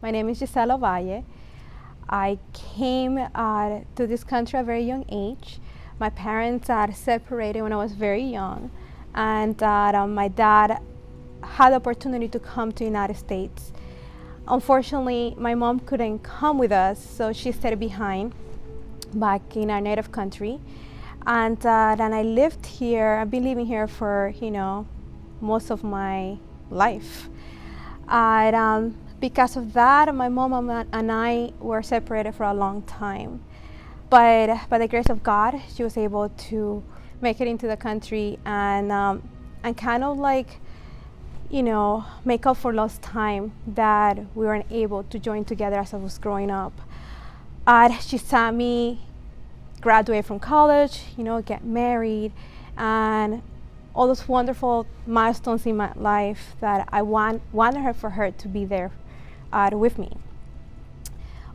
My name is Gisella Valle. I came to this country at a very young age. My parents are separated when I was very young, and my dad had the opportunity to come to the United States. Unfortunately, my mom couldn't come with us, so she stayed behind back in our native country. And then I lived here. I've been living here for, most of my life. And because of that, my mom and I were separated for a long time. But by the grace of God, she was able to make it into the country and kind of like, make up for lost time that we weren't able to join together as I was growing up. She saw me graduate from college, get married, and all those wonderful milestones in my life that I wanted for her to be there with me.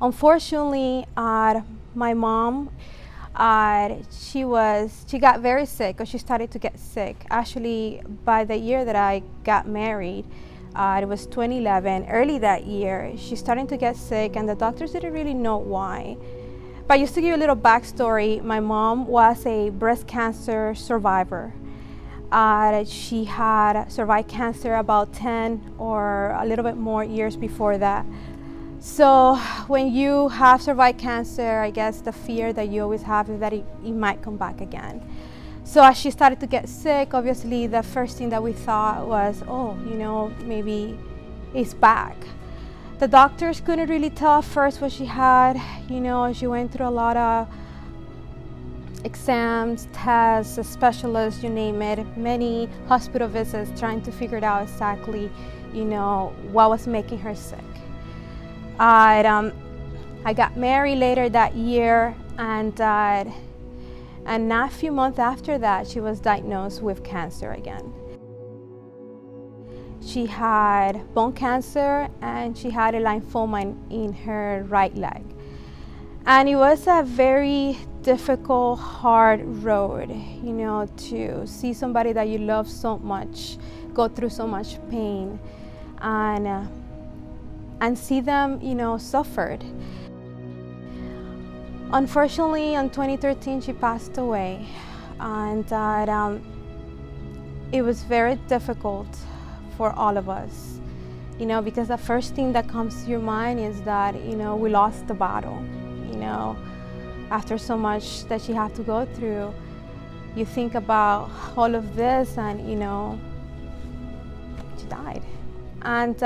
Unfortunately, my mom, she got very sick, or she started to get sick. Actually, by the year that I got married, it was 2011, early that year, she's starting to get sick, and the doctors didn't really know why. But just to give you a little backstory, my mom was a breast cancer survivor. She had survived cancer about 10 or a little bit more years before that. So when you have survived cancer, I guess the fear that you always have is that it might come back again. So as she started to get sick, obviously the first thing that we thought was, maybe it's back. The doctors couldn't really tell at first what she had. She went through a lot of exams, tests, specialists, you name it, many hospital visits trying to figure it out exactly, what was making her sick. I got married later that year, and not a few months after that, she was diagnosed with cancer again. She had bone cancer, and she had a lymphoma in her right leg. And it was a very difficult, hard road, to see somebody that you love so much go through so much pain, and see them, suffered. Unfortunately, in 2013, she passed away, and it was very difficult for all of us, because the first thing that comes to your mind is that, we lost the battle. After so much that she had to go through, you think about all of this, and she died. And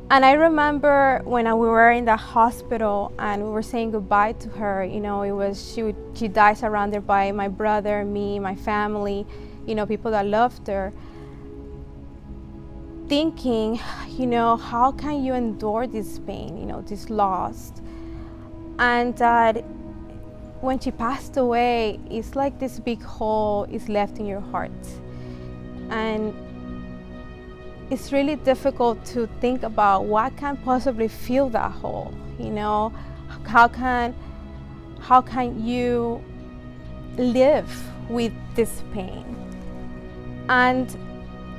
I remember when we were in the hospital and we were saying goodbye to her. She died surrounded by my brother, me, my family, people that loved her. Thinking, how can you endure this pain, this loss? And when she passed away, it's like this big hole is left in your heart. And it's really difficult to think about what can possibly fill that hole. How can you live with this pain? And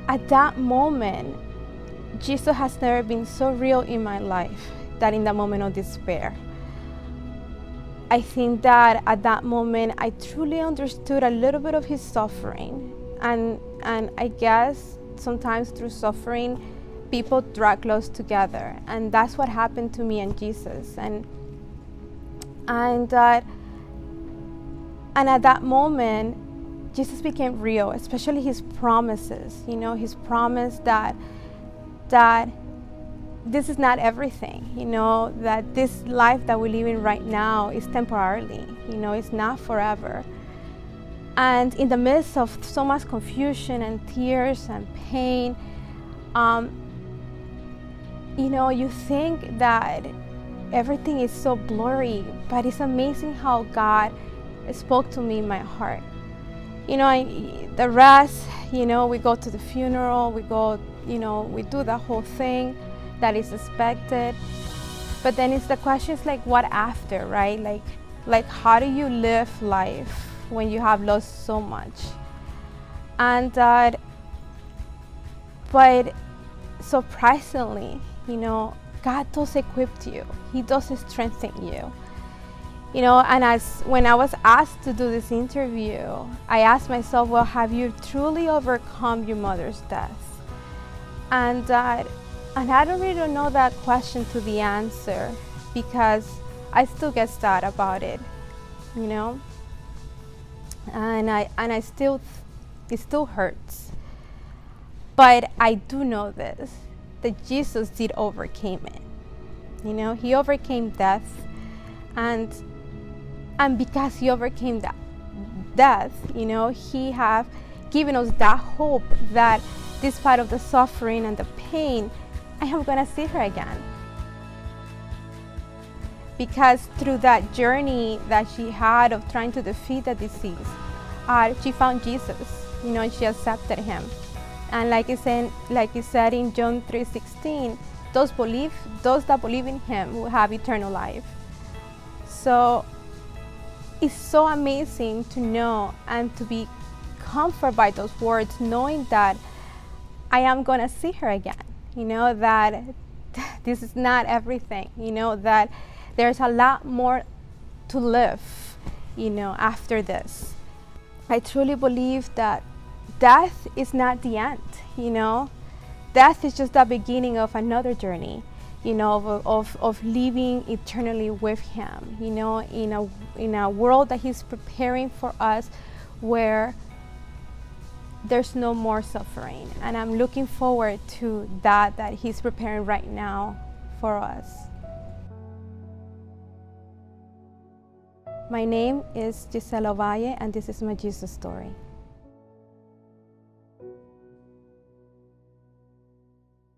at that moment, Jesus has never been so real in my life that in the moment of despair. I think that at that moment, I truly understood a little bit of his suffering. And I guess sometimes through suffering, people drag close together. And that's what happened to me and Jesus. And at that moment, Jesus became real, especially his promises, his promise that this is not everything, that this life that we live in right now is temporarily, it's not forever. And in the midst of so much confusion and tears and pain, you think that everything is so blurry, but it's amazing how God spoke to me in my heart. The rest, we go to the funeral, we go, we do the whole thing that is expected. But then it's the questions like, what after, right? Like how do you live life when you have lost so much? And but surprisingly, God does equip you. He does strengthen you. You know, and when I was asked to do this interview, I asked myself, well, have you truly overcome your mother's death? And I don't really know that question to the answer, because I still get sad about it, you know, and it still hurts. But I do know this, that Jesus did overcome it. You know, he overcame death, and because he overcame that death, you know, he have given us that hope that despite of the suffering and the pain, I am gonna see her again. Because through that journey that she had of trying to defeat the disease, she found Jesus, you know, and she accepted him. And like it said in John 3:16, those that believe in him will have eternal life. So it's so amazing to know and to be comforted by those words, knowing that I am gonna see her again. You know, that this is not everything, you know, that there's a lot more to live, you know, after this. I truly believe that death is not the end, you know. Death is just the beginning of another journey, you know, of living eternally with him, you know, in a world that he's preparing for us, where there's no more suffering. And I'm looking forward to that he's preparing right now for us. My name is Gisella, and this is my Jesus story.